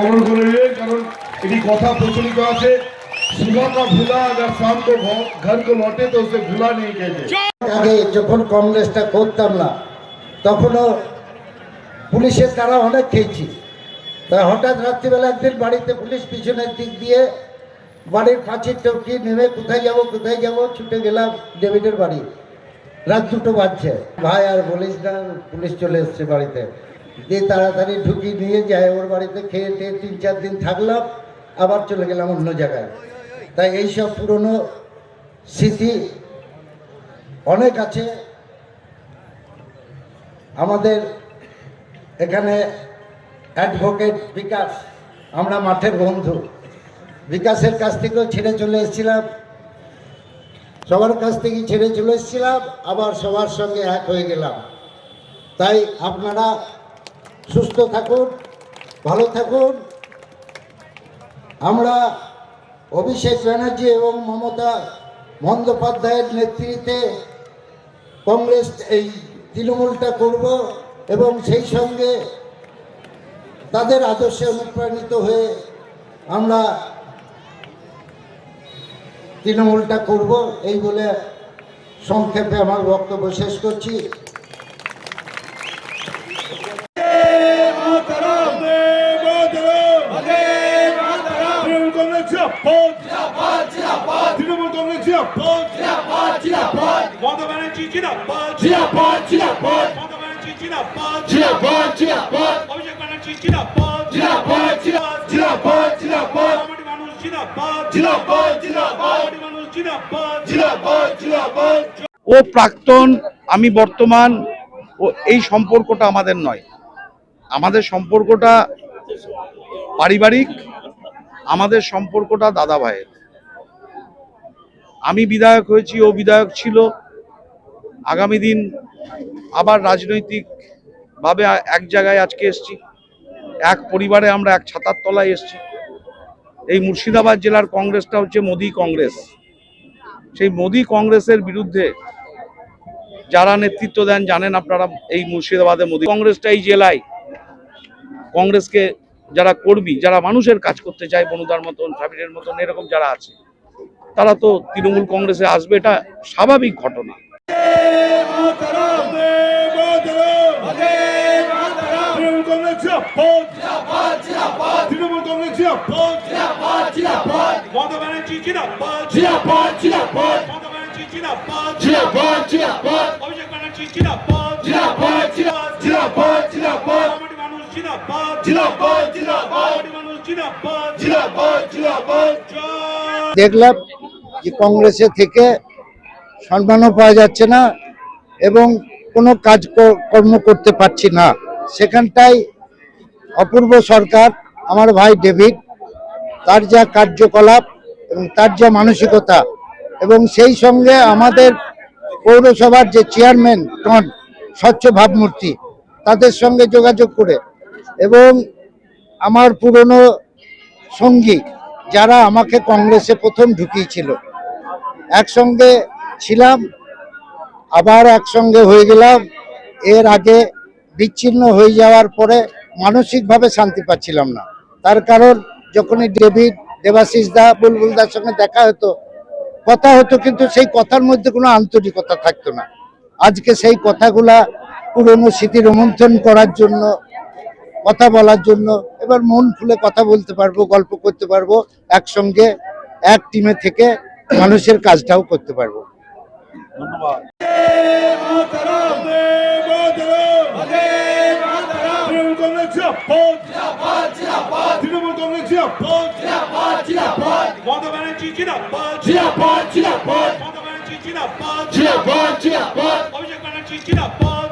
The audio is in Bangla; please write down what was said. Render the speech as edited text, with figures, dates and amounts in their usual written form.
গ্রহণ করে নিয়ে, কারণ এটি কথা প্রচলিত আছে, सुबह का भूला अगर शाम को घर को लौटे तो उसे भूला नहीं कहते। আগে যখন কংগ্রেসটা করতাম না তখনও পুলিশের দ্বারা অনেক খেয়েছি। তাই হঠাৎ রাত্রিবেলা একদিন বাড়িতে পুলিশ পিছনের দিক দিয়ে বাড়ির পাঁচির টপকি নেমে কোথায় যাব ছুটে গেলাম ডেভিডের বাড়ি। রাত 2টো বাজছে, ভাই আর বলিস না, পুলিশ চলে এসছে বাড়িতে। দিয়ে তাড়াতাড়ি ঢুকি নিয়ে যাই ওর বাড়িতে, খেয়ে টেয়ে 3-4 দিন থাকলাম, আবার চলে গেলাম অন্য জায়গায়। তাই এইসব পুরনো স্মৃতি অনেক আছে। আমাদের এখানে অ্যাডভোকেট বিকাশ, আমরা মাঠের বন্ধু, বিকাশের কাছ থেকেও ছেড়ে চলে এসেছিলাম, সবার কাছ থেকেই ছেড়ে চলে এসেছিলাম, আবার সবার সঙ্গে এক হয়ে গেলাম। তাই আপনারা সুস্থ থাকুন, ভালো থাকুন। আমরা অভিষেক ব্যানার্জি এবং মমতা বন্দ্যোপাধ্যায়ের নেতৃত্বে কংগ্রেস এই তৃণমূলটা করব এবং সেই সঙ্গে তাদের আদর্শে অনুপ্রাণিত হয়ে আমরা তৃণমূলটা করব, এই বলে সংক্ষেপে আমার বক্তব্য শেষ করছি। তৃণমূল কংগ্রেস জিন্দাবাদ, মমতা ব্যানার্জি জিন্দাবাদ, মমতা ব্যানার্জি জিন্দাবাদ, অভিষেক ব্যানার্জি জিন্দাবাদ, কমিটি মানুষ জিন্দাবাদ। ও প্রাক্তন, আমি বর্তমান, ও এই সম্পর্কটা আমাদের নয়। আমাদের সম্পর্কটা পারিবারিক, আমাদের সম্পর্কটা দাদা ভাইয়ের। আমি বিধায়ক হয়েছি, ও বিধায়ক ছিল। আগামী দিন আবার রাজনৈতিক ভাবে এক জায়গায় আজকে এসছি, এক পরিবারে আমরা এক ছাতার তলায় এসছি। এই মুর্শিদাবাদ জেলার কংগ্রেসটা হচ্ছে মোদি কংগ্রেস। সেই মোদি কংগ্রেসের বিরুদ্ধে যারা নেতৃত্ব দেন জানেন আপনারা, এই মুর্শিদাবাদে মোদি কংগ্রেসটা এই জেলায় কংগ্রেসকে যারা কর্মী, যারা মানুষের কাজ করতে চায়, বনুদার মতন, সাবিরের মতন, এরকম যারা আছে, তারা তো তৃণমূল কংগ্রেসে আসবে, এটা স্বাভাবিক ঘটনা। দেখলাম যে কংগ্রেসে থেকে সম্মানও পাওয়া যাচ্ছে না এবং কোনো কাজকর্ম করতে পারছি না। সেখানটাই অপূর্ব সরকার, আমার ভাই ডেভিড, তার যা কার্যকলাপ এবং তার যা মানসিকতা, এবং সেই সঙ্গে আমাদের পৌরসভার যে চেয়ারম্যান টন স্বচ্ছ ভাবমূর্তি, তাদের সঙ্গে যোগাযোগ করে, এবং আমার পুরনো সঙ্গী যারা আমাকে কংগ্রেসে প্রথম ঢুকিয়েছিল, একসঙ্গে ছিলাম, আবার একসঙ্গে হয়ে গেলাম। এর আগে বিচ্ছিন্ন হয়ে যাওয়ার পরে মানসিকভাবে শান্তি পাচ্ছিলাম না। তার কারণ যখনই ডেভিড, দেবাশিস দা, বুলবুলদার সঙ্গে দেখা হতো, কথা হতো, কিন্তু সেই কথার মধ্যে কোনো আন্তরিকতা থাকতো না। আজকে সেই কথাগুলা পুরনো স্মৃতি রোমন্থন করার জন্য, কথা বলার জন্য, এবার মন খুলে কথা বলতে পারবো, গল্প করতে পারবো, একসঙ্গে এক টিমে থেকে মানুষের কাজটাও করতে পারবো। ধন্যবাদ। তৃণমূল কংগ্রেস জিন্দাবাদ, মমতা ব্যানার্জি জিন্দাবাদ, মমতা ব্যানার্জি জিন্দাবাদ, অভিষেক ব্যানার্জি জিন্দাবাদ।